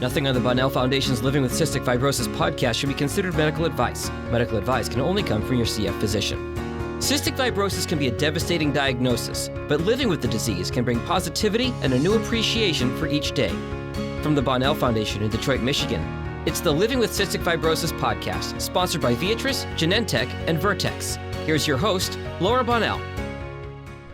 Nothing on the Bonnell Foundation's Living with Cystic Fibrosis podcast should be considered medical advice. Medical advice can only come from your CF physician. Cystic fibrosis can be a devastating diagnosis, but living with the disease can bring positivity and a new appreciation for each day. From the Bonnell Foundation in Detroit, Michigan, it's the Living with Cystic Fibrosis podcast, sponsored by Viatris, Genentech, and Vertex. Here's your host, Laura Bonnell.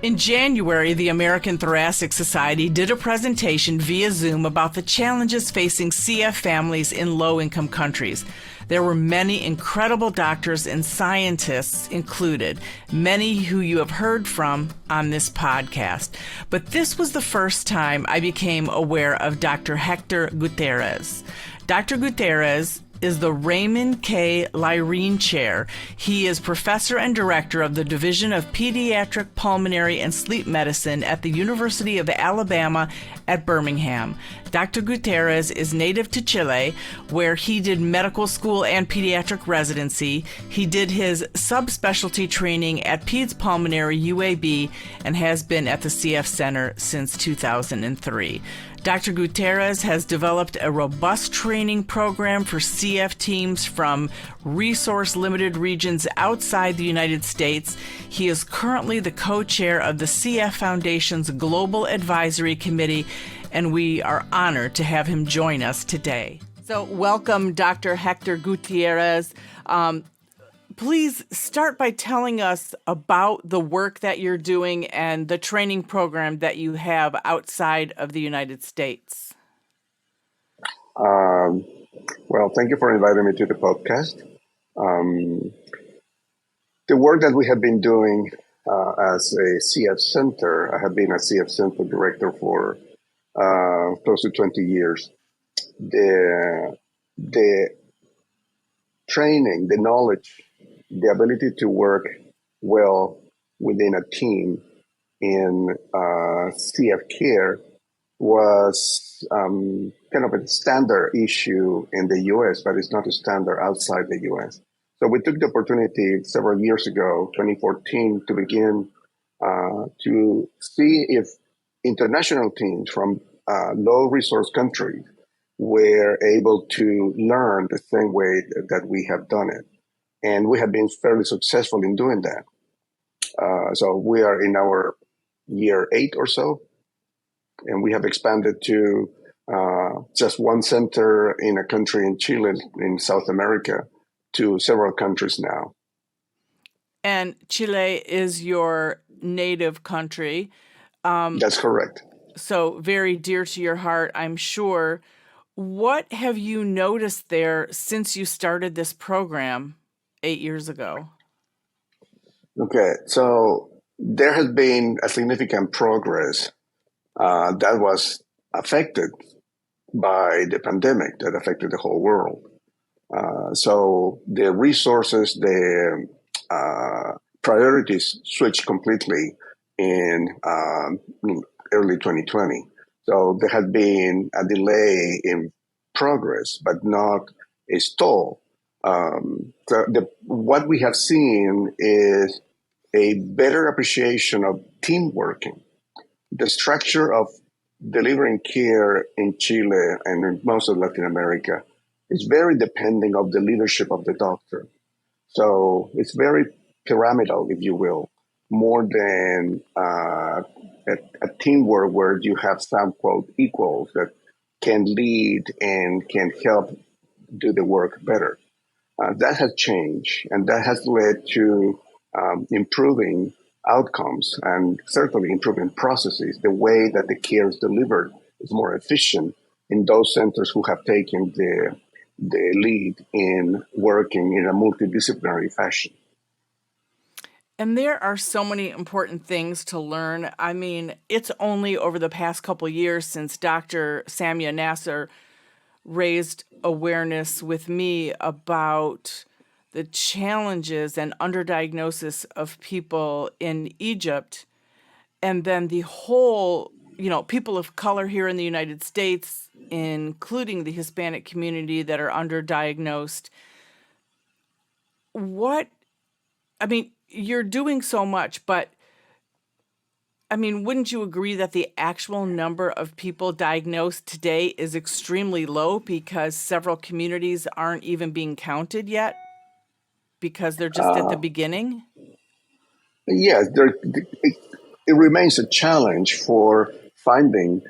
In January, the American Thoracic Society did a presentation via Zoom about the challenges facing CF families in low-income countries. There were many incredible doctors and scientists included, many who you have heard from on this podcast. But this was the first time I became aware of Dr. Hector Gutierrez. Dr. Gutierrez is the Raymond K. Lyrene Chair. He is professor and director of the Division of Pediatric Pulmonary and Sleep Medicine at the University of Alabama at Birmingham. Dr. Gutierrez is native to Chile, where he did medical school and pediatric residency. He did his subspecialty training at Peds Pulmonary UAB and has been at the CF Center since 2003. Dr. Gutierrez has developed a robust training program for CF teams from resource-limited regions outside the United States. He is currently the co-chair of the CF Foundation's Global Advisory Committee, and we are honored to have him join us today. So welcome, Dr. Hector Gutierrez. Please start by telling us about the work that you're doing and the training program that you have outside of the United States. Well, thank you for inviting me to the podcast. The work that we have been doing as a CF Center, I have been a CF Center director for close to 20 years. The training, the knowledge, the ability to work well within a team in CF care was kind of a standard issue in the U.S., but it's not a standard outside the U.S. So we took the opportunity several years ago, 2014, to begin to see if international teams from low-resource countries were able to learn the same way that we have done it. And we have been fairly successful in doing that. So we are in our year 8 or so, and we have expanded to just one center in a country in Chile, in South America, to several countries now. And Chile is your native country. That's correct. So very dear to your heart, I'm sure. What have you noticed there since you started this program 8 years ago? Okay, so there has been a significant progress that was affected by the pandemic that affected the whole world. So the resources, the priorities switched completely in early 2020. So there has been a delay in progress, but not a stall. What we have seen is a better appreciation of team working. The structure of delivering care in Chile and in most of Latin America is very depending of the leadership of the doctor. So it's very pyramidal, if you will, more than a teamwork where you have some, quote, equals that can lead and can help do the work better. That has changed, and that has led to improving outcomes and certainly improving processes. The way that the care is delivered is more efficient in those centers who have taken the lead in working in a multidisciplinary fashion. And there are so many important things to learn. I mean, it's only over the past couple years since Dr. Samia Nasser raised awareness with me about the challenges and underdiagnosis of people in Egypt, and then the whole, people of color here in the United States, including the Hispanic community, that are underdiagnosed. You're doing so much, but I mean, wouldn't you agree that the actual number of people diagnosed today is extremely low because several communities aren't even being counted yet because they're just at the Uh, beginning? yes, it remains a challenge for finding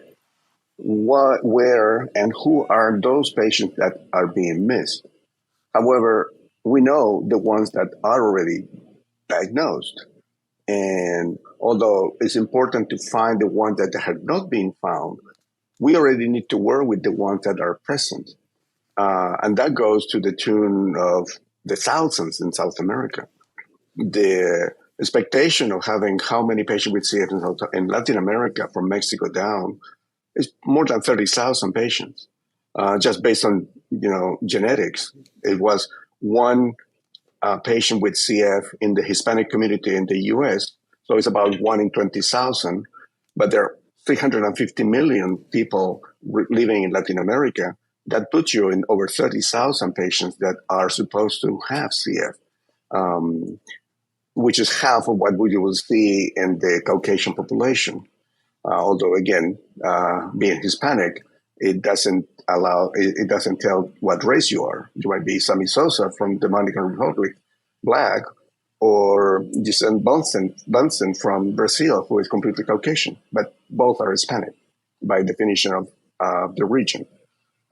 what, where, and who are those patients that are being missed. However, we know the ones that are already diagnosed. And although it's important to find the ones that have not been found, we already need to work with the ones that are present. And that goes to the tune of the thousands in South America. The expectation of having how many patients with CF in Latin America from Mexico down is more than 30,000 patients, just based on genetics. It was one patient with CF in the Hispanic community in the U.S., so it's about 1 in 20,000, but there are 350 million people living in Latin America. That puts you in over 30,000 patients that are supposed to have CF, which is half of what we will see in the Caucasian population. Although, again, being Hispanic, it doesn't tell what race you are. You might be Sammy Sosa from the Dominican Republic, black, or Giselle Bunsen from Brazil, who is completely Caucasian, but both are Hispanic by definition of the region.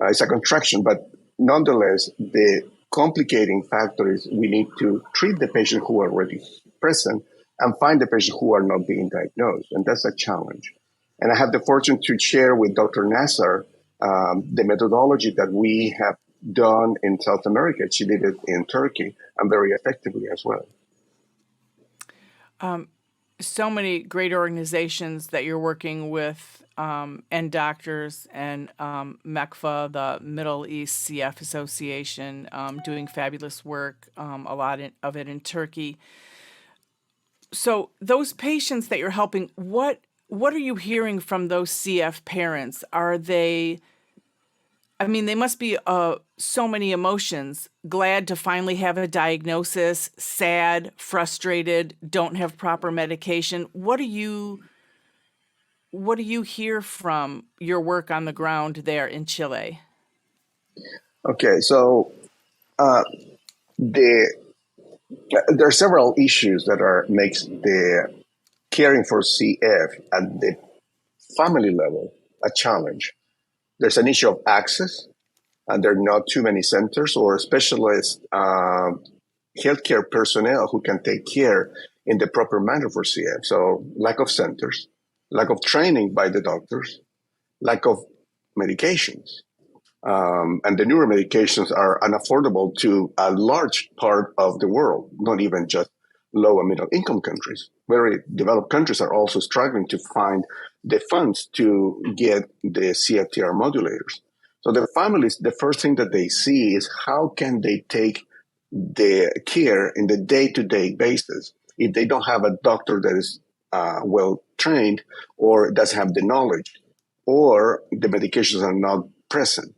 It's a contraction, but nonetheless, the complicating factor is we need to treat the patient who are already present and find the patients who are not being diagnosed, and that's a challenge. And I have the fortune to share with Dr. Nassar the methodology that we have done in South America. She did it in Turkey and very effectively as well. So many great organizations that you're working with, and doctors, and MECFA, the Middle East CF Association, doing fabulous work, a lot of it in Turkey. So those patients that you're helping, what are you hearing from those CF parents? Are they, I mean, they must be so many emotions: glad to finally have a diagnosis, sad, frustrated, don't have proper medication. What do you hear from your work on the ground there in Chile? Okay, so uh, the there are several issues that makes the caring for CF at the family level a challenge. There's an issue of access, and there are not too many centers or specialist healthcare personnel who can take care in the proper manner for CF. So lack of centers, lack of training by the doctors, lack of medications. And the newer medications are unaffordable to a large part of the world, not even just low and middle income countries. Very developed countries are also struggling to find the funds to get the CFTR modulators. So the families, the first thing that they see is how can they take the care in the day-to-day basis if they don't have a doctor that is well trained or doesn't have the knowledge, or the medications are not present.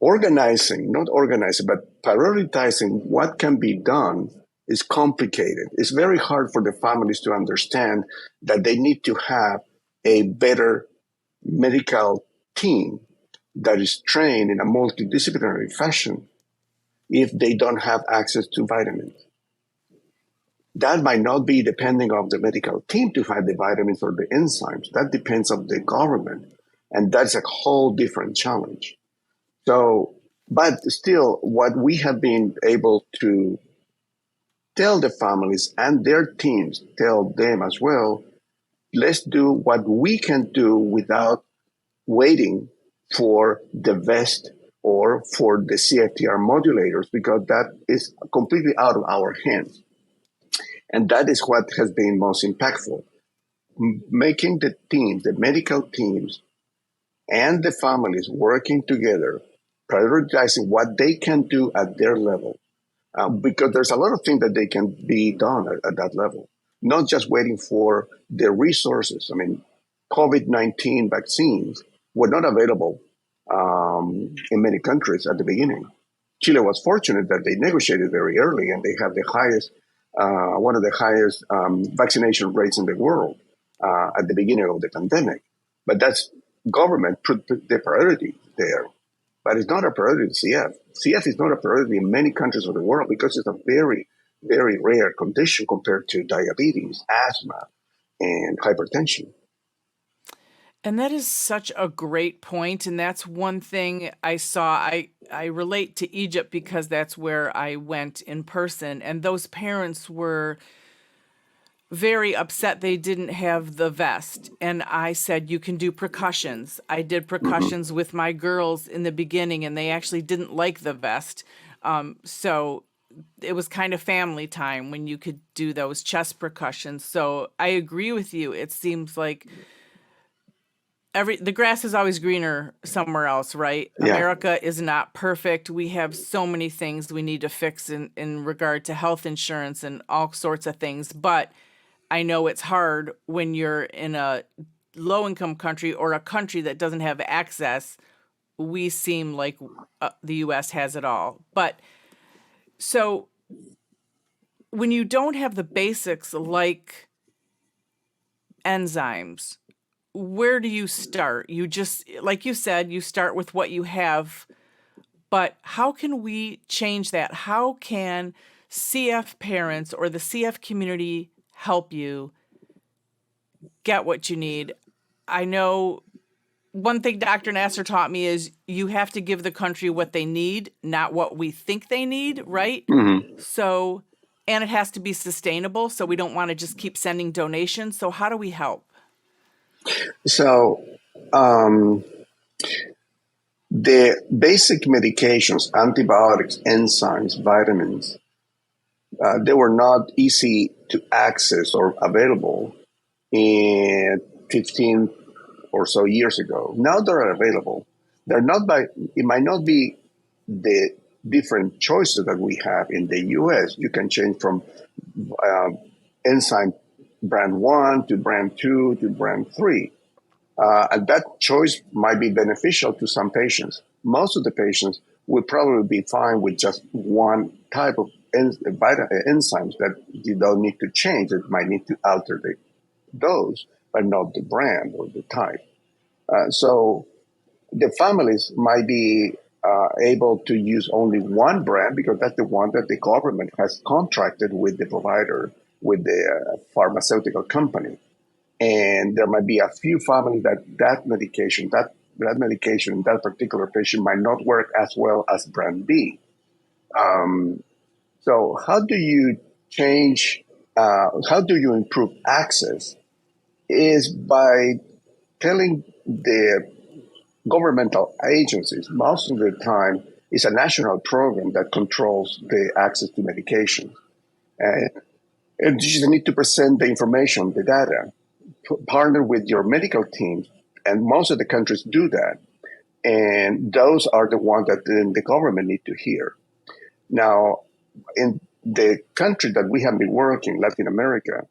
Not organizing, but prioritizing what can be done is complicated. It's very hard for the families to understand that they need to have a better medical team that is trained in a multidisciplinary fashion if they don't have access to vitamins. That might not be depending on the medical team to find the vitamins or the enzymes. That depends on the government. And that's a whole different challenge. So, but still, what we have been able to tell the families and their teams, tell them as well, let's do what we can do without waiting for the vest or for the CFTR modulators, because that is completely out of our hands. And that is what has been most impactful. Making the teams, the medical teams, and the families working together, prioritizing what they can do at their level, because there's a lot of things that they can be done at that level, not just waiting for the resources. I mean, COVID-19 vaccines were not available in many countries at the beginning. Chile was fortunate that they negotiated very early, and they have the highest, one of the highest vaccination rates in the world. at the beginning of the pandemic. But that's government put the priority there. But it's not a priority in CF. CF is not a priority in many countries of the world because it's a very, very rare condition compared to diabetes, asthma, and hypertension. And that is such a great point. And that's one thing I saw. I relate to Egypt because that's where I went in person. And those parents were very upset they didn't have the vest. And I said, you can do percussions. I did Hmm. percussions with my girls in the beginning, and they actually didn't like the vest. So it was kind of family time when you could do those chest percussions. So I agree with you. It seems like the grass is always greener somewhere else, right? Yeah. America is not perfect. We have so many things we need to fix in regard to health insurance and all sorts of things. But I know it's hard when you're in a low income country or a country that doesn't have access. We seem like the US has it all. But so when you don't have the basics like enzymes, where do you start? You just, like you said, you start with what you have. But how can we change that? How can CF parents or the CF community help you get what you need? I know one thing Dr. Nasser taught me is you have to give the country what they need, not what we think they need, right? Hmm. So, and it has to be sustainable. So we don't want to just keep sending donations. So, how do we help? So um, the basic medications, antibiotics, enzymes, vitamins, they were not easy to access or available in 15 or so years ago. Now they're available. They're not by, it might not be the different choices that we have in the US. You can change from uh, enzyme brand one to brand two to brand three. And that choice might be beneficial to some patients. Most of the patients would probably be fine with just one type of enzymes that you don't need to change. It might need to alter the dose, but not the brand or the type. So the families might be able to use only one brand because that's the one that the government has contracted with the provider, with the pharmaceutical company. And there might be a few families that medication, that medication, that particular patient might not work as well as brand B. Um, so how do you change? How do you improve access? Is by telling the governmental agencies, most of the time, it's a national program that controls the access to medication. And, and you just need to present the information, the data, partner with your medical team. And most of the countries do that. And those are the ones that the government need to hear. Now, in the country that we have been working, Latin America,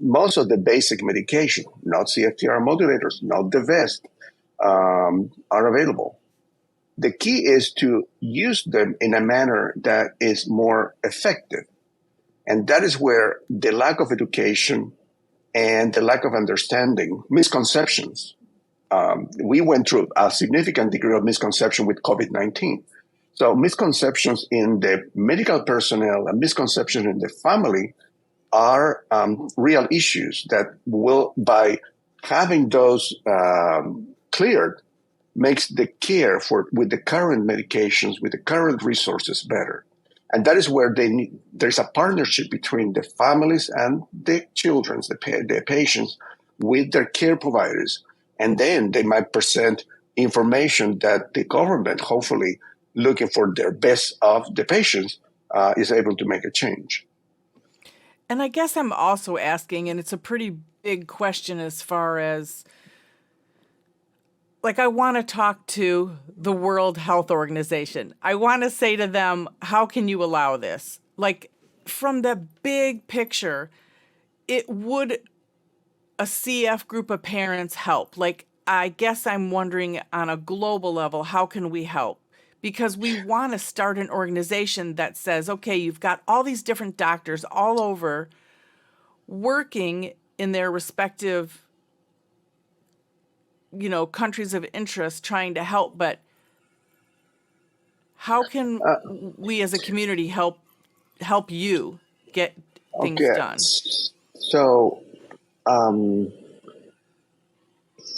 most of the basic medication, not CFTR modulators, not the vest, are available. The key is to use them in a manner that is more effective. And that is where the lack of education and the lack of understanding, misconceptions. We went through a significant degree of misconception with COVID 19. So, misconceptions in the medical personnel and misconceptions in the family are real issues that will, by having those cleared, makes the care for with the current medications, with the current resources better. And that is where there's a partnership between the families and the children, the patients, with their care providers. And then they might present information that the government, hopefully looking for their best of the patients, is able to make a change. And I guess I'm also asking, and it's a pretty big question as far as like, I want to talk to the World Health Organization. I want to say to them, how can you allow this? Like, from the big picture, it would a CF group of parents help? Like, I guess I'm wondering on a global level, how can we help? Because we want to start an organization that says, okay, you've got all these different doctors all over working in their respective, countries of interest trying to help, but how can we as a community help you get things Okay, done? so um,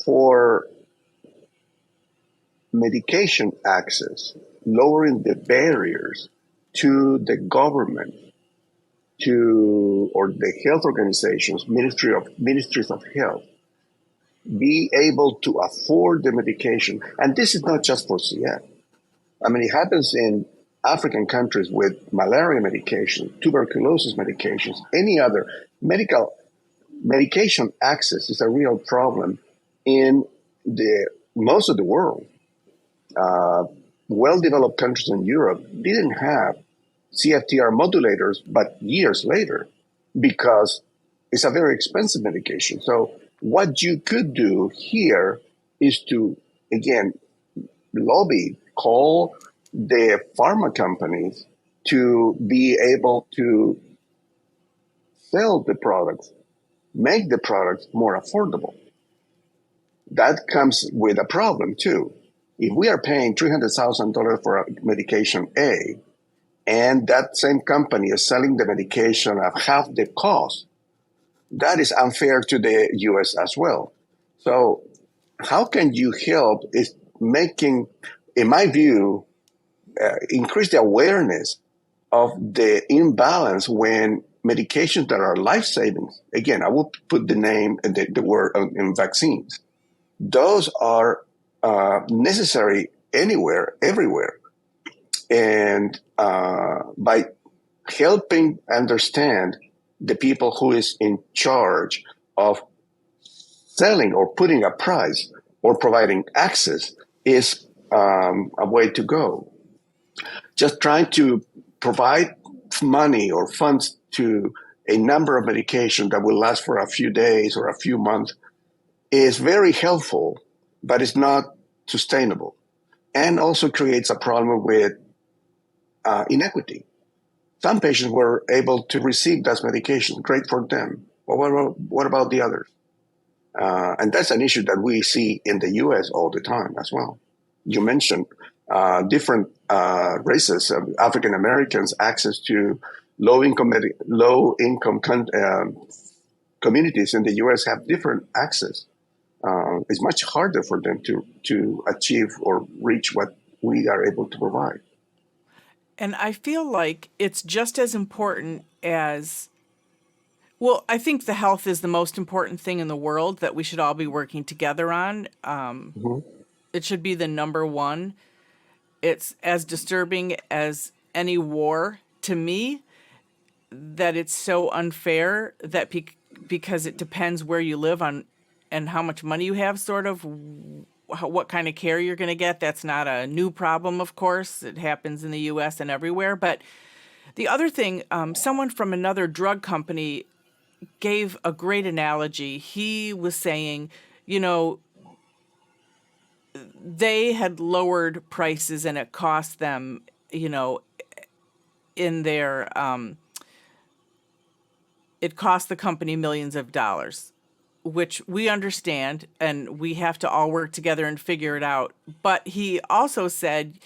for medication access, lowering the barriers to the government, to or the health organizations, ministries of health, be able to afford the medication. And this is not just for CF. I mean, it happens in African countries with malaria medication, tuberculosis medications, any other medication access is a real problem in the most of the world. Uh, well-developed countries in Europe didn't have CFTR modulators, but years later, because it's a very expensive medication. So what you could do here is to, again, lobby, call the pharma companies to be able to sell the products, make the products more affordable. That comes with a problem too. If we are paying $300,000 for medication A, and that same company is selling the medication at half the cost, that is unfair to the US as well. So how can you help is making, in my view, increase the awareness of the imbalance when medications that are life saving, again, I will put the name and the word in vaccines, those are necessary anywhere, everywhere. And by helping understand the people who is in charge of selling or putting a price or providing access is a way to go. Just trying to provide money or funds to a number of medications that will last for a few days or a few months is very helpful, but it's not sustainable, and also creates a problem with inequity. Some patients were able to receive those medications, great for them. But what about the others? And that's an issue that we see in the US all the time as well. You mentioned different races of African Americans access to low income communities in the US have different access. It's much harder for them to achieve or reach what we are able to provide. And I feel like it's just as important as, well, I think the health is the most important thing in the world that we should all be working together on. Mhm. It should be the number one. It's as disturbing as any war to me that it's so unfair that because it depends where you live on and how much money you have, sort of what kind of care you're going to get. That's not a new problem, of course. It happens in the U.S. and everywhere. But the other thing, someone from another drug company gave a great analogy. He was saying, you know, they had lowered prices and it cost them, in their, it cost the company millions of dollars, which we understand and we have to all work together and figure it out. But he also said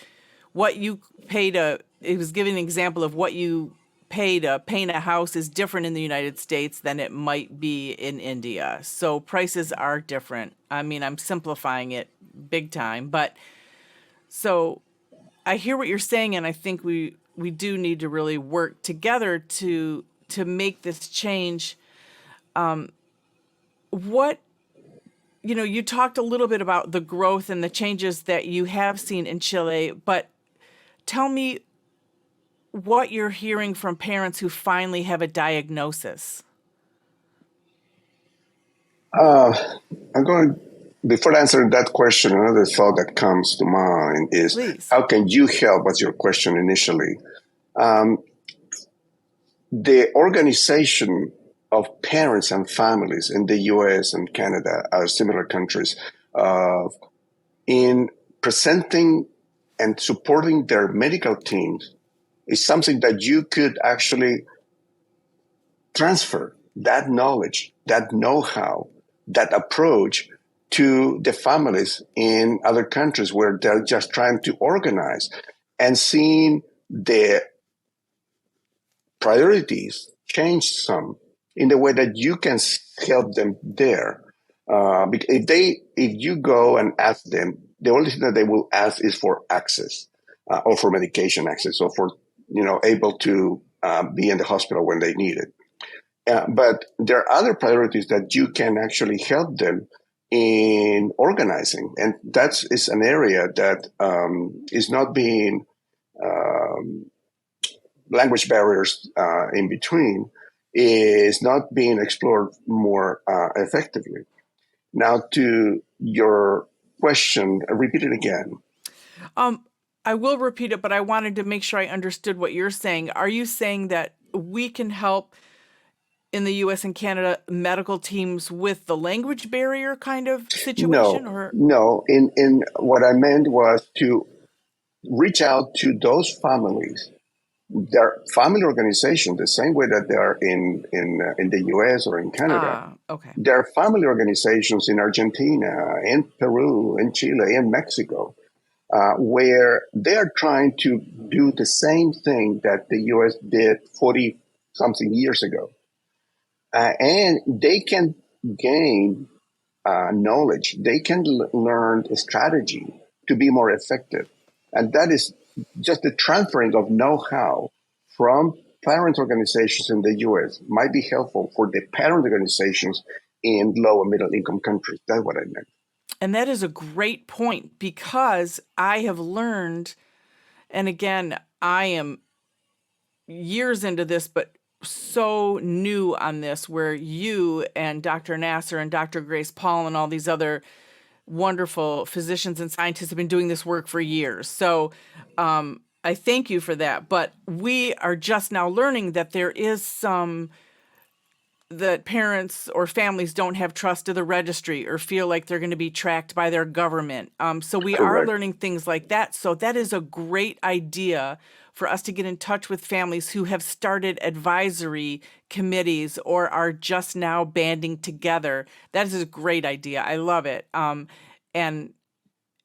what you pay to, he was giving an example of what you pay to paint a house is different in the United States than it might be in India. So prices are different. I mean, I'm simplifying it big time, but so I hear what you're saying, and I think we do need to really work together to make this change. What you talked a little bit about the growth and the changes that you have seen in Chile, but tell me what you're hearing from parents who finally have a diagnosis. Uh, I'm going, before answering that question, another thought that comes to mind is Please. how can you help? Was your question initially. Um, the organization of parents and families in the US and Canada are similar countries in presenting and supporting their medical teams is something that you could actually transfer. that knowledge, that know-how, that approach to the families in other countries where they're just trying to organize and seeing the priorities change some in the way that you can help them there. If you go and ask them, the only thing that they will ask is for access, or for medication access, or for able to be in the hospital when they need it. But there are other priorities that you can actually help them in organizing, and that is an area that is not being um, language barriers in between is not being explored more effectively. Now, to your question, repeat it again. I will repeat it, but I wanted to make sure I understood what you're saying. Are you saying that we can help in the US and Canada medical teams with the language barrier kind of situation, No, or? no. In what I meant was to reach out to those families. Their family organization, the same way that they are in the U.S. or in Canada. Okay. There are family organizations in Argentina, in Peru, in Chile, in Mexico, where they are trying to do the same thing that the U.S. did 40 something years ago. And they can gain knowledge, they can learn a strategy to be more effective. And that is just the transferring of know how from parent organizations in the US might be helpful for the parent organizations in low and middle income countries. That's what I meant. And that is a great point, because I have learned, and again, I am years into this, but so new on this, where you and Dr. Nasser and Dr. Grace Paul and all these other wonderful physicians and scientists have been doing this work for years. So I thank you for that. But we are just now learning that there is some that parents or families don't have trust of the registry or feel like they're going to be tracked by their government. So we are Correct. learning things like that. So that is a great idea for us to get in touch with families who have started advisory committees or are just now banding together. That is a great idea. I love it. And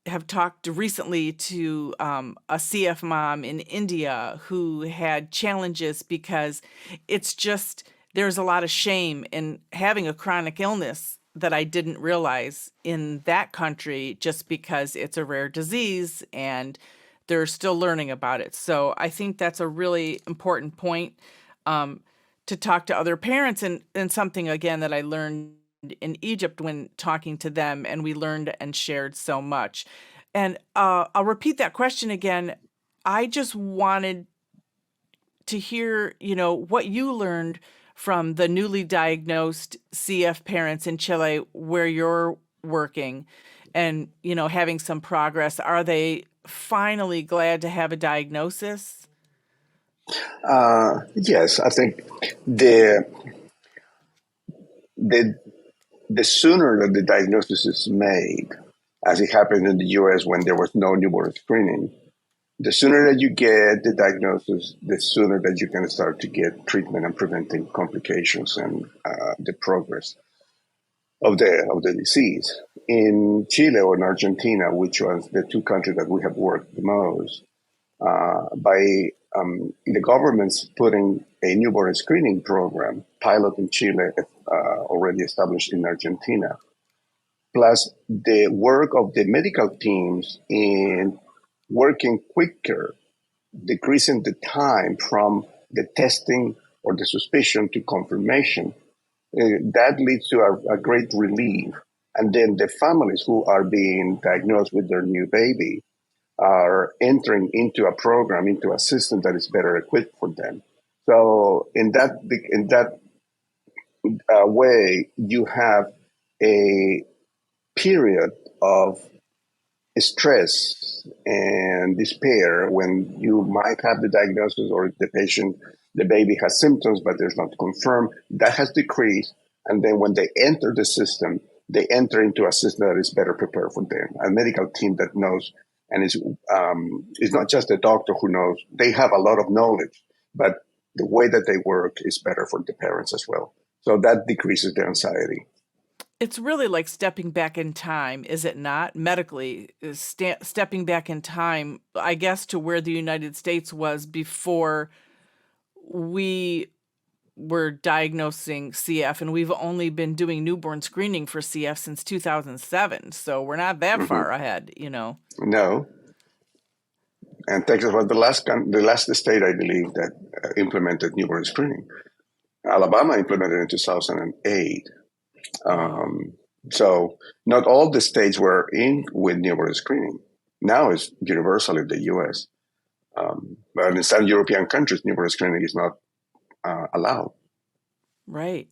have talked recently to a CF mom in India who had challenges because it's just, there's a lot of shame in having a chronic illness that I didn't realize in that country, just because it's a rare disease and they're still learning about it. So I think that's a really important point, to talk to other parents, and something again that I learned in Egypt when talking to them, and we learned and shared so much. And I'll repeat that question again. I just wanted to hear, what you learned from the newly diagnosed CF parents in Chile where you're working and, having some progress. Are they finally glad to have a diagnosis? Yes, I think the the the sooner that the diagnosis is made, as it happened in the U.S. when there was no newborn screening, the sooner that you get the diagnosis, the sooner that you can start to get treatment and preventing complications and the progress of the disease. In Chile or in Argentina, which was the two countries that we have worked the most, by the government's putting a newborn screening program, pilot in Chile, already established in Argentina, plus the work of the medical teams in working quicker, decreasing the time from the testing or the suspicion to confirmation, that leads to a great relief. And then the families who are being diagnosed with their new baby are entering into a program, into a system that is better equipped for them. So in that way, you have a period of stress and despair when you might have the diagnosis or the baby has symptoms, but there's not confirmed. That has decreased. And then when they enter the system, they enter into a system that is better prepared for them, a medical team that knows, and is not just a doctor who knows. They have a lot of knowledge, but the way that they work is better for the parents as well. So that decreases the anxiety. It's really like stepping back in time, is it not? Medically, is stepping back in time, I guess, to where the United States was before we were diagnosing CF, and we've only been doing newborn screening for CF since 2007. So we're not that Hmm. far ahead, you know. No, and Texas was the last state, I believe, that implemented newborn screening. Alabama implemented in 2008. Wow. So not all the states were in with newborn screening. Now it's universal in the U.S. But in some European countries, newborn screening is not allowed. Right.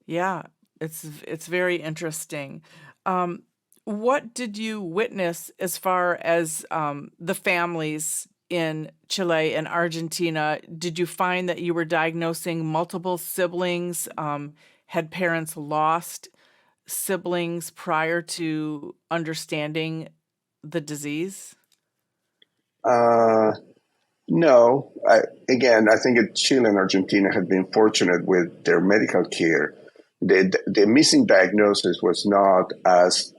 Yeah, it's very interesting. Um, what did you witness as far as the families in Chile and Argentina? Did you find that you were diagnosing multiple siblings? Had parents lost siblings prior to understanding the disease? Uh, no, I think Chile and Argentina had been fortunate with their medical care. The missing diagnosis was not as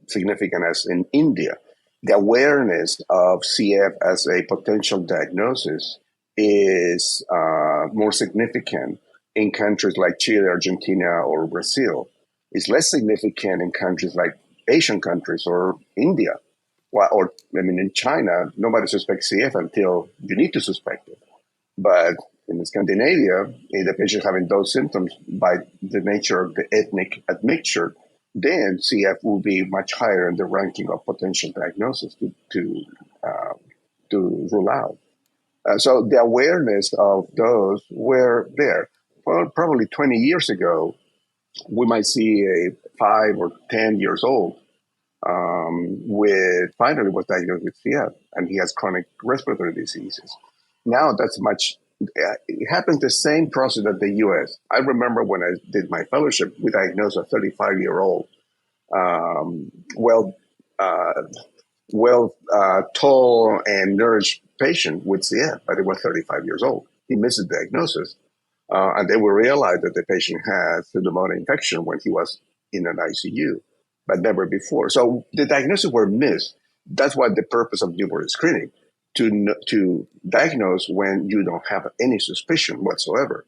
significant as in India. The awareness of CF as a potential diagnosis is more significant in countries like Chile, Argentina, or Brazil. It's less significant in countries like Asian countries or India. Well, or I mean, in China, nobody suspects CF until you need to suspect it. But in Scandinavia, if the patient having those symptoms by the nature of the ethnic admixture, then CF will be much higher in the ranking of potential diagnosis uh, to rule out. So the awareness of those were there. Well, probably 20 years ago, we might see a 5 or 10 years old with finally was diagnosed with CF, and he has chronic respiratory diseases. Now that's much. It happens the same process at the U.S. I remember when I did my fellowship, we diagnosed a 35-year-old, um, well, uh, tall and nourished patient with CF, but he was 35 years old. He missed the diagnosis, and they will realize that the patient had pneumonia infection when he was in an ICU, but never before. So the diagnosis were missed. That's why the purpose of newborn screening to diagnose when you don't have any suspicion whatsoever.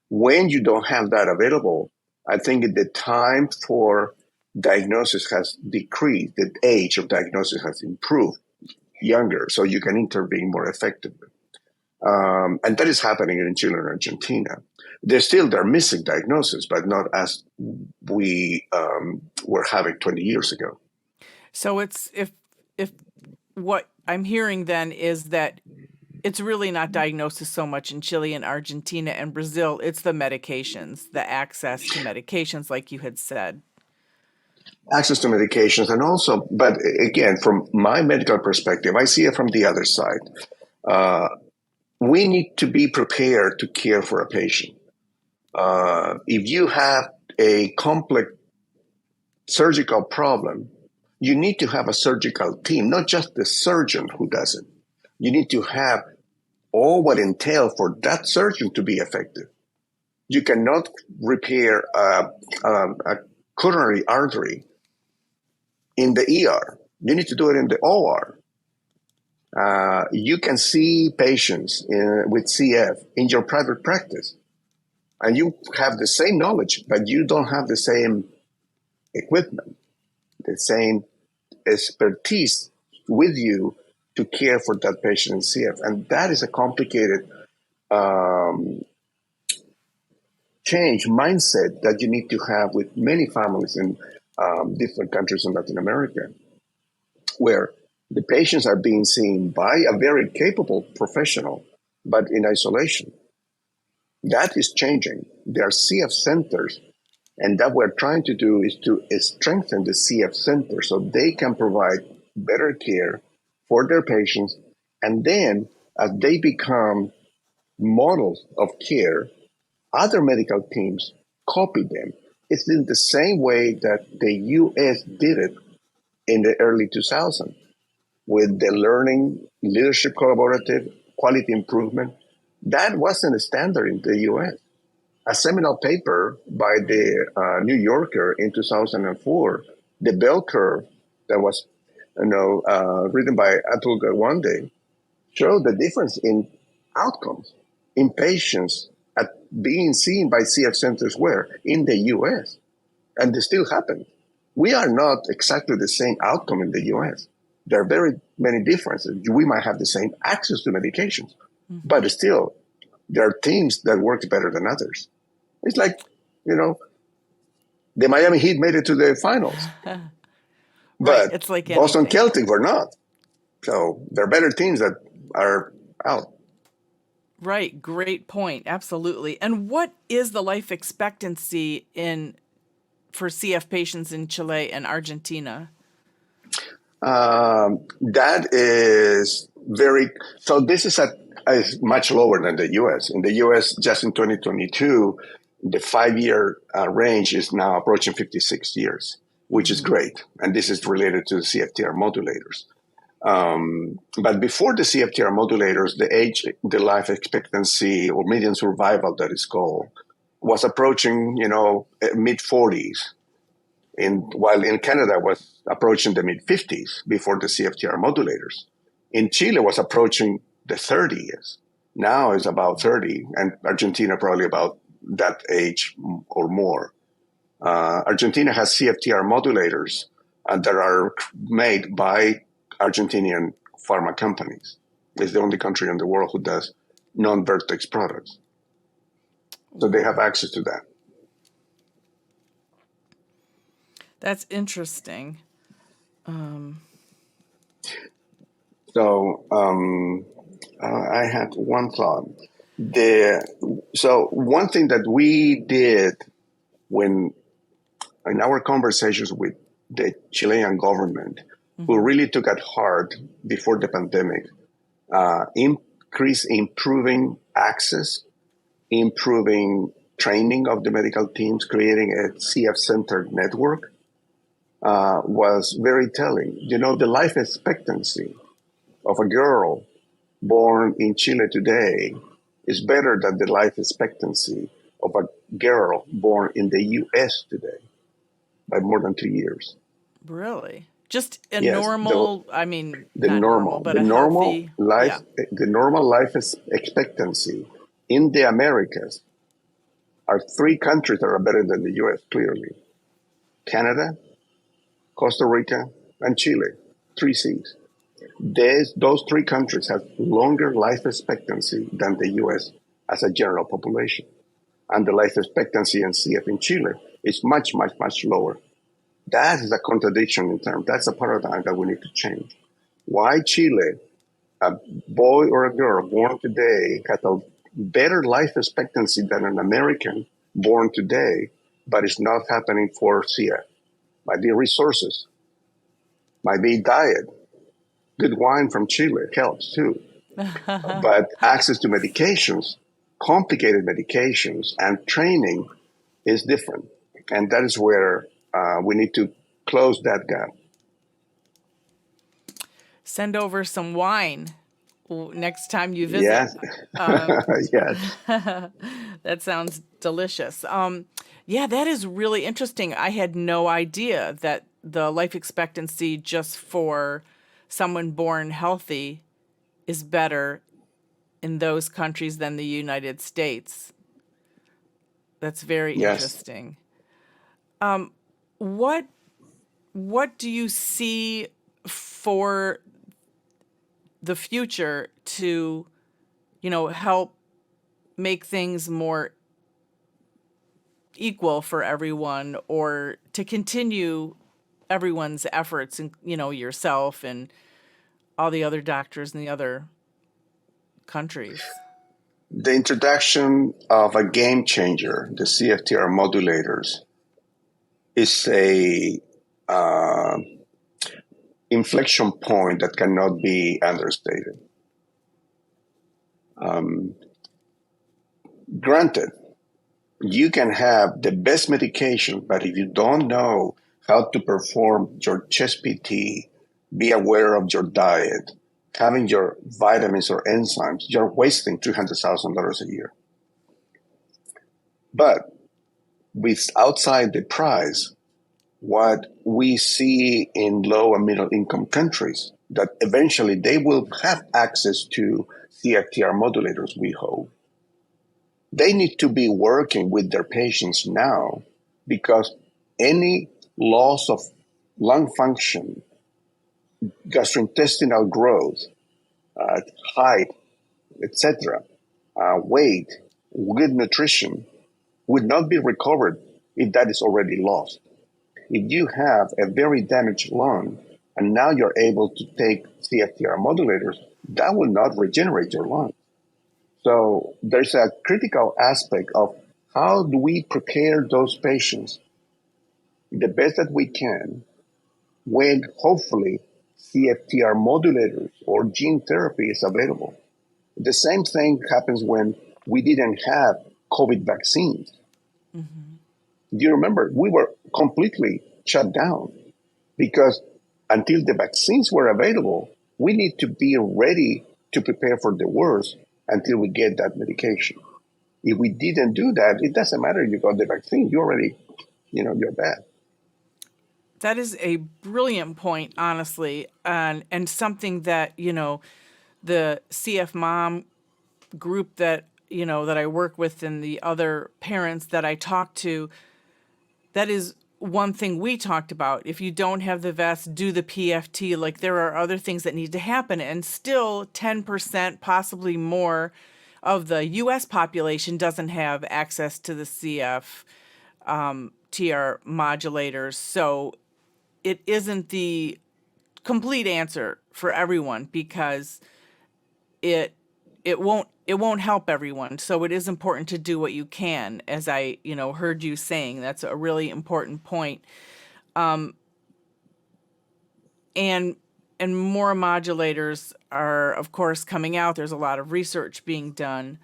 When you don't have that available, I think the time for diagnosis has decreased. The age of diagnosis has improved younger, so you can intervene more effectively. And that is happening in Chile and Argentina. They're missing diagnosis, but not as we were having 20 years ago. So it's if what I'm hearing then is that it's really not diagnosis so much in Chile and Argentina and Brazil. It's the medications, the access to medications, like you had said. Access to medications, and also, but again, from my medical perspective, I see it from the other side. Uh, we need to be prepared to care for a patient. If you have a complex surgical problem, you need to have a surgical team, not just the surgeon who does it. You need to have all what entails for that surgeon to be effective. You cannot repair a coronary artery in the ER. You need to do it in the OR. You can see patients with CF in your private practice, and you have the same knowledge, but you don't have the same equipment, the same expertise with you to care for that patient in CF. And that is a complicated um, change mindset that you need to have with many families in different countries in Latin America, where the patients are being seen by a very capable professional, but in isolation. That is changing. There are CF centers, and that we're trying to do is to strengthen the CF center so they can provide better care for their patients. And then, as they become models of care, other medical teams copy them. It's in the same way that the US did it in the early 2000s with the learning leadership collaborative quality improvement. That wasn't a standard in the US. a seminal paper by the New Yorker in 2004, the bell curve that was, written by Atul Gawande, showed the difference in outcomes in patients at being seen by CF centers where in the U.S. and they still happen. We are not exactly the same outcome in the U.S. There are very many differences. We might have the same access to medications, but still, there are teams that work better than others. It's like, the Miami Heat made it to the finals, Right. but It's like Boston anything. Celtics were not. So there are better teams that are out. Right. Great point. Absolutely. And what is the life expectancy for CF patients in Chile and Argentina? That is so this is much lower than the US. In the US, just in 2022, the 5-year range is now approaching 56 years, which is great. And this is related to the CFTR modulators. But before the CFTR modulators, the life expectancy or median survival that is called, was approaching, mid 40s. While in Canada was approaching the mid 50s before the CFTR modulators. In Chile was approaching the 30s. Now it's about 30, and Argentina probably about that age or more. Argentina has CFTR modulators that are made by Argentinian pharma companies. It's the only country in the world who does non-Vertex products. So they have access to that. That's interesting. So I had one thought. So one thing that we did in our conversations with the Chilean government, who really took at heart before the pandemic, improving access, improving training of the medical teams, creating a CF-centered network, was very telling. The life expectancy of a girl born in Chile today is better than the life expectancy of a girl born in the U.S. today by more than 2 years. Really? Just a Yes, normal, not normal, but the a normal healthy, life, yeah. the normal life expectancy in the Americas are 3 countries that are better than the U.S. Clearly: Canada, Costa Rica, and Chile. 3 C's. Those 3 countries have longer life expectancy than the U.S. as a general population. And the life expectancy in CF in Chile is much, much, much lower. That is a contradiction in terms. That's a paradigm that we need to change. Why Chile, a boy or a girl born today, has a better life expectancy than an American born today, but it's not happening for CF? Might be resources, might be diet. Good wine from Chile helps too. But access to medications, complicated medications, and training is different. And that is where we need to close that gap. Send over some wine next time you visit. Yes. Yes. That sounds delicious. Yeah, that is really interesting. I had no idea that the life expectancy just for someone born healthy is better in those countries than the United States. That's very Yes. interesting. What do you see for the future to, help make things more equal for everyone, or to continue everyone's efforts, and yourself and all the other doctors in the other countries? The introduction of a game changer, the CFTR modulators, is a inflection point that cannot be understated. Granted, you can have the best medication, but if you don't know how to perform your chest PT, be aware of your diet, having your vitamins or enzymes, you're wasting $300,000 a year. But with outside the price, what we see in low and middle income countries, that eventually they will have access to CFTR modulators, we hope. They need to be working with their patients now because any loss of lung function, gastrointestinal growth, height, etc., weight, good nutrition would not be recovered if that is already lost. If you have a very damaged lung and now you're able to take CFTR modulators, that will not regenerate your lung. So there's a critical aspect of how do we prepare those patients the best that we can when hopefully CFTR modulators or gene therapy is available. The same thing happens when we didn't have COVID vaccines. Do you remember? We were completely shut down because until the vaccines were available, we need to be ready to prepare for the worst until we get that medication. If we didn't do that, it doesn't matter you got the vaccine. You already, you're bad. That is a brilliant point, honestly, and something that, the CF Mom group that, that I work with and the other parents that I talk to, that is one thing we talked about. If you don't have the vest, do the PFT. Like, there are other things that need to happen, and still 10%, possibly more, of the U.S. population doesn't have access to the CF TR modulators. So it isn't the complete answer for everyone because it won't help everyone. So it is important to do what you can, as I heard you saying. That's a really important point. And more modulators are, of course, coming out. There's a lot of research being done.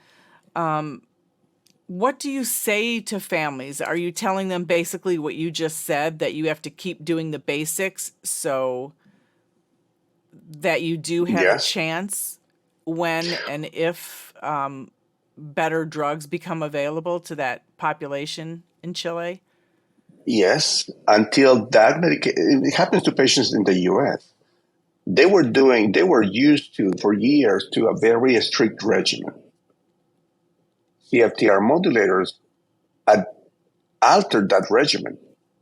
What do you say to families? Are you telling them basically what you just said, that you have to keep doing the basics so that you do have a Yes. chance when and if better drugs become available to that population in Chile? Yes. Until that it happens to patients in the US. They were used to, for years, to a very strict regimen. CFTR modulators had altered that regimen.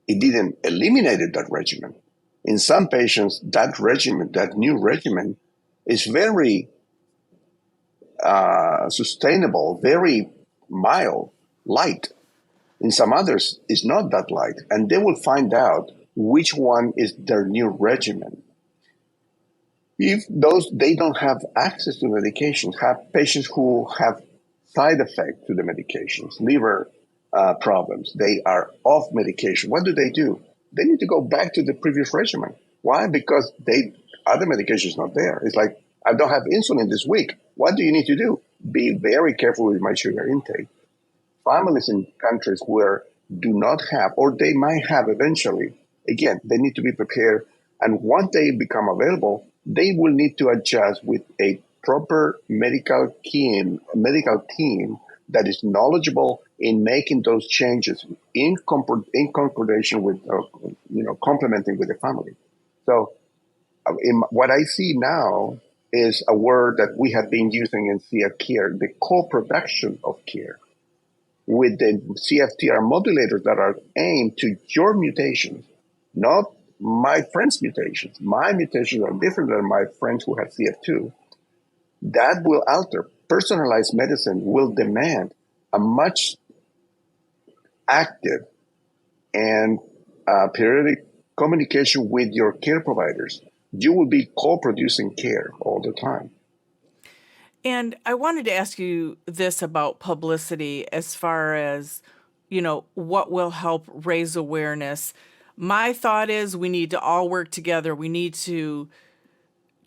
It didn't eliminate that regimen. In some patients, that new regimen, is very sustainable, very mild, light. In some others, it's not that light, and they will find out which one is their new regimen. If they don't have access to medications, have patients who have side effects to the medications, liver problems, they are off medication. What do? They need to go back to the previous regimen. Why? Because other medication is not there. It's like, I don't have insulin this week. What do you need to do? Be very careful with my sugar intake. Families in countries where do not have, or they might have eventually, again, they need to be prepared. And once they become available, they will need to adjust with a proper medical team that is knowledgeable in making those changes in concordation with, complementing with the family. So what I see now is a word that we have been using in CF care, the co-production of care, with the CFTR modulators that are aimed to your mutations, not my friend's mutations. My mutations are different than my friends who have CF2. That will alter. Personalized medicine will demand a much active and periodic communication with your care providers. You will be co-producing care all the time. And I wanted to ask you this about publicity as far as, what will help raise awareness. My thought is we need to all work together. We need to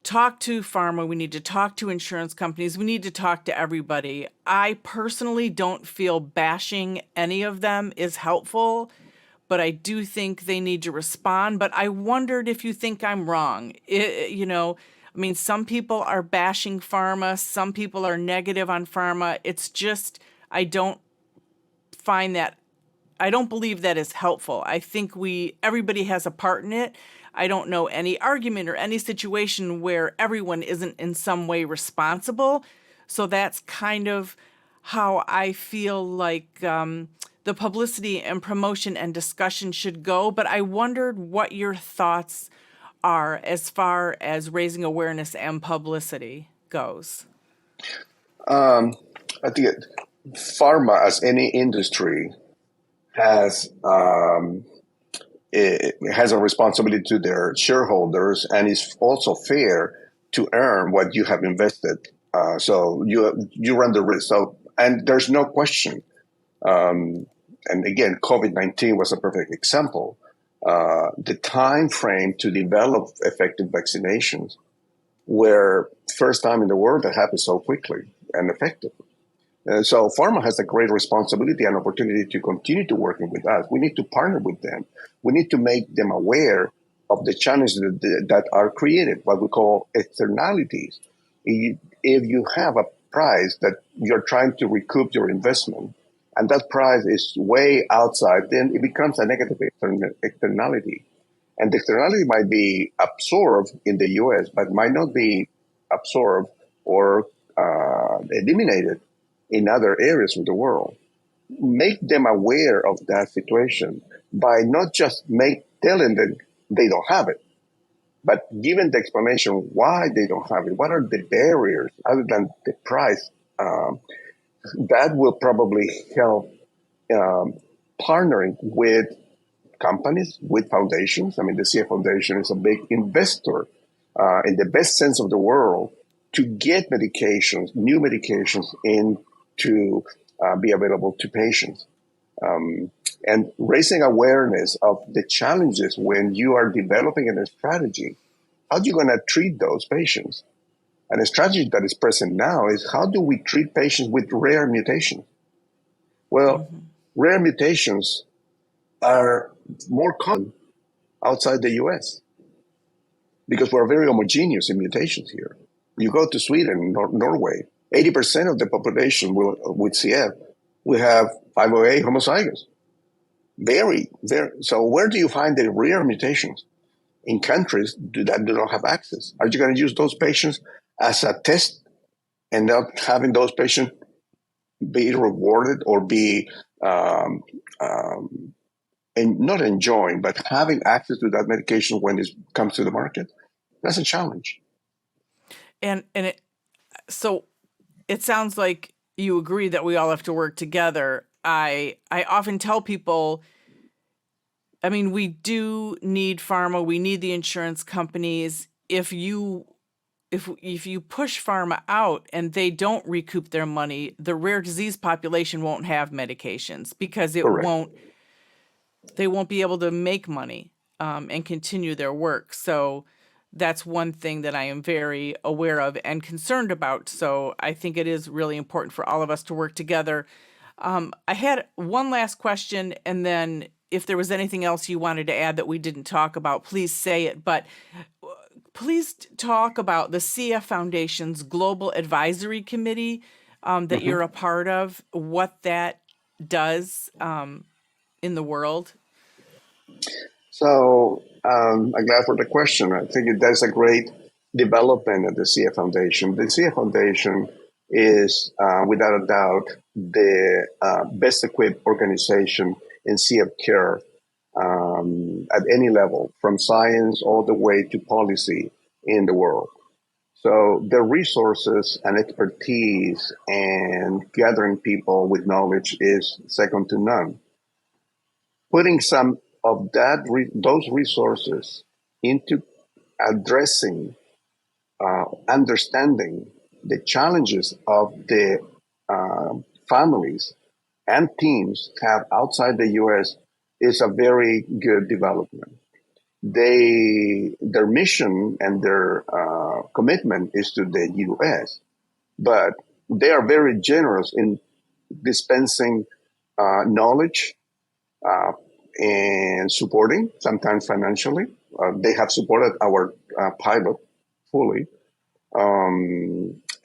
talk to pharma. We need to talk to insurance companies. We need to talk to everybody. I personally don't feel bashing any of them is helpful, but I do think they need to respond. But I wondered if you think I'm wrong. Some people are bashing pharma. Some people are negative on pharma. It's just, I don't find that, I don't believe that is helpful. I think everybody has a part in it. I don't know any argument or any situation where everyone isn't in some way responsible. So that's kind of how I feel like the publicity and promotion and discussion should go. But I wondered what your thoughts are as far as raising awareness and publicity goes. I think pharma, as any industry, has it has a responsibility to their shareholders, and it's also fair to earn what you have invested. So you run the risk. So, and there's no question. And again, COVID-19 was a perfect example. The time frame to develop effective vaccinations were first time in the world that happened so quickly and effectively. And so pharma has a great responsibility and opportunity to continue to working with us. We need to partner with them. We need to make them aware of the challenges that are created, what we call externalities. If you have a price that you're trying to recoup your investment, and that price is way outside, then it becomes a negative externality. And the externality might be absorbed in the US, but might not be absorbed or eliminated in other areas of the world. Make them aware of that situation by not just telling them they don't have it, but giving the explanation why they don't have it. What are the barriers other than the price? That will probably help partnering with companies, with foundations. I mean, the CF Foundation is a big investor in the best sense of the world to get medications, new medications in to be available to patients. And raising awareness of the challenges when you are developing a strategy. How are you going to treat those patients? And a strategy that is present now is how do we treat patients with rare mutations? Well, rare mutations are more common outside the US because we're very homogeneous in mutations here. You go to Sweden, Norway, 80% of the population with CF will have 508 homozygous. Very, very. So where do you find the rare mutations? In countries that do not have access. Are you going to use those patients as a test and not having those patients be rewarded or be and not enjoying, but having access to that medication when it comes to the market? That's a challenge. So it sounds like you agree that we all have to work together. I often tell people, I mean, we do need pharma, we need the insurance companies. If you push pharma out and they don't recoup their money, the rare disease population won't have medications because Correct. they won't be able to make money and continue their work. So that's one thing that I am very aware of and concerned about. So I think it is really important for all of us to work together. I had one last question, and then if there was anything else you wanted to add that we didn't talk about, please say it. But please talk about the CF Foundation's Global Advisory Committee that you're a part of, what that does in the world. So I'm glad for the question. I think that's a great development at the CF Foundation. The CF Foundation is, without a doubt, the best equipped organization in CF care at any level, from science all the way to policy in the world. So the resources and expertise and gathering people with knowledge is second to none. Putting some of those resources into addressing, understanding the challenges of the families and teams have outside the U.S. is a very good development. Their mission and their commitment is to the U.S., but they are very generous in dispensing knowledge and supporting, sometimes financially. They have supported our pilot fully,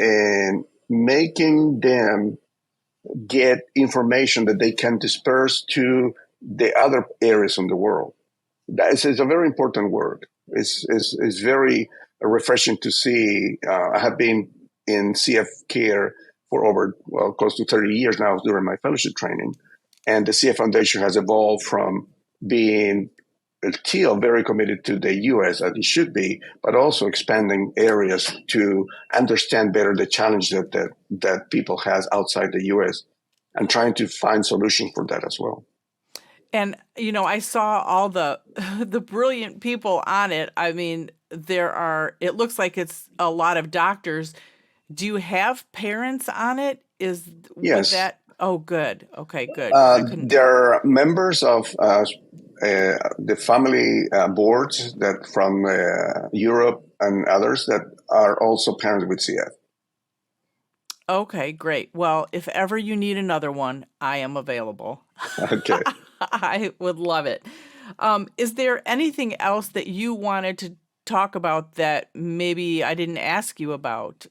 and making them get information that they can disperse to the other areas in the world. That is a very important work. It's very refreshing to see. I have been in CF care for over, close to 30 years now during my fellowship training. And the CF Foundation has evolved from being still very committed to the U.S. as it should be, but also expanding areas to understand better the challenges that people has outside the U.S. and trying to find solutions for that as well. And, I saw all the the brilliant people on it. I mean, it looks like it's a lot of doctors. Do you have parents on it? Yes. Oh, good. Okay, good. 'Cause I couldn't. There are members of the family boards that from Europe and others that are also parents with CF. Okay, great. Well, if ever you need another one, I am available. Okay. I would love it. Is there anything else that you wanted to talk about that maybe I didn't ask you about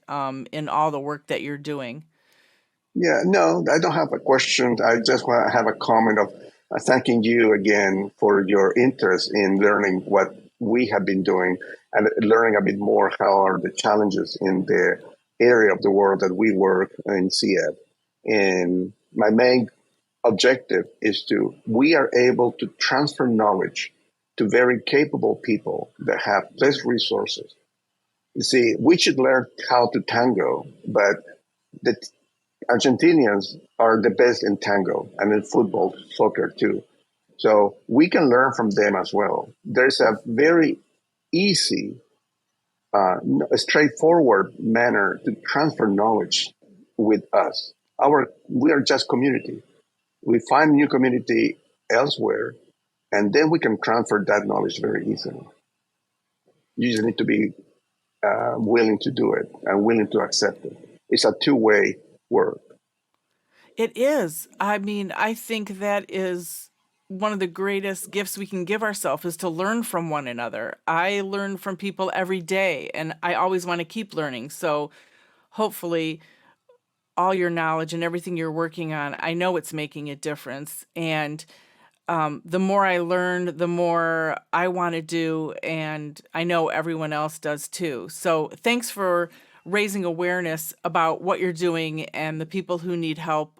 in all the work that you're doing? Yeah, no, I don't have a question. I just want to have a comment of thanking you again for your interest in learning what we have been doing and learning a bit more how are the challenges in the area of the world that we work in CF. And my main objective is we are able to transfer knowledge to very capable people that have less resources. You see, we should learn how to tango, but the Argentinians are the best in tango and in football, soccer too. So we can learn from them as well. There's a very easy, straightforward manner to transfer knowledge with us. We are just community. We find new community elsewhere, and then we can transfer that knowledge very easily. You just need to be willing to do it and willing to accept it. It's a two-way work. It is. I mean, I think that is one of the greatest gifts we can give ourselves is to learn from one another. I learn from people every day, and I always want to keep learning. So hopefully all your knowledge and everything you're working on, I know it's making a difference. And the more I learn, the more I want to do, and I know everyone else does too. So thanks for raising awareness about what you're doing and the people who need help,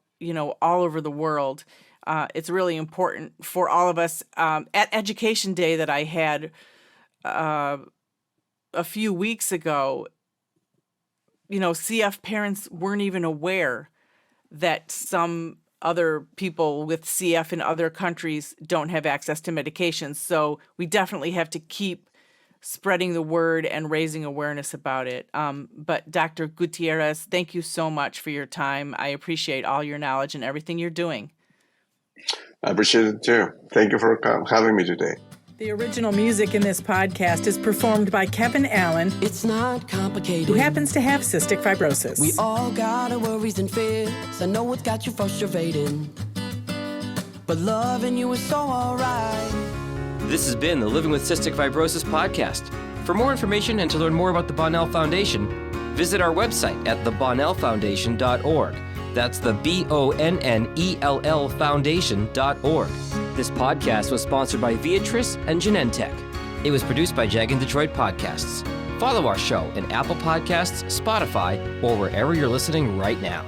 all over the world. It's really important for all of us. At Education Day that I had a few weeks ago, CF parents weren't even aware that some other people with CF in other countries don't have access to medications. So we definitely have to keep spreading the word and raising awareness about it. But Dr. Gutierrez, thank you so much for your time. I appreciate all your knowledge and everything you're doing. I appreciate it too. Thank you for having me today. The original music in this podcast is performed by Kevin Allen. It's not complicated. Who happens to have cystic fibrosis. We all got our worries and fears. I know what's got you frustrated. But loving you is so alright. This has been the Living with Cystic Fibrosis podcast. For more information and to learn more about the Bonnell Foundation, visit our website at thebonnellfoundation.org. That's the BONNELL Foundation.org. This podcast was sponsored by Viatris and Genentech. It was produced by Jag and Detroit Podcasts. Follow our show in Apple Podcasts, Spotify, or wherever you're listening right now.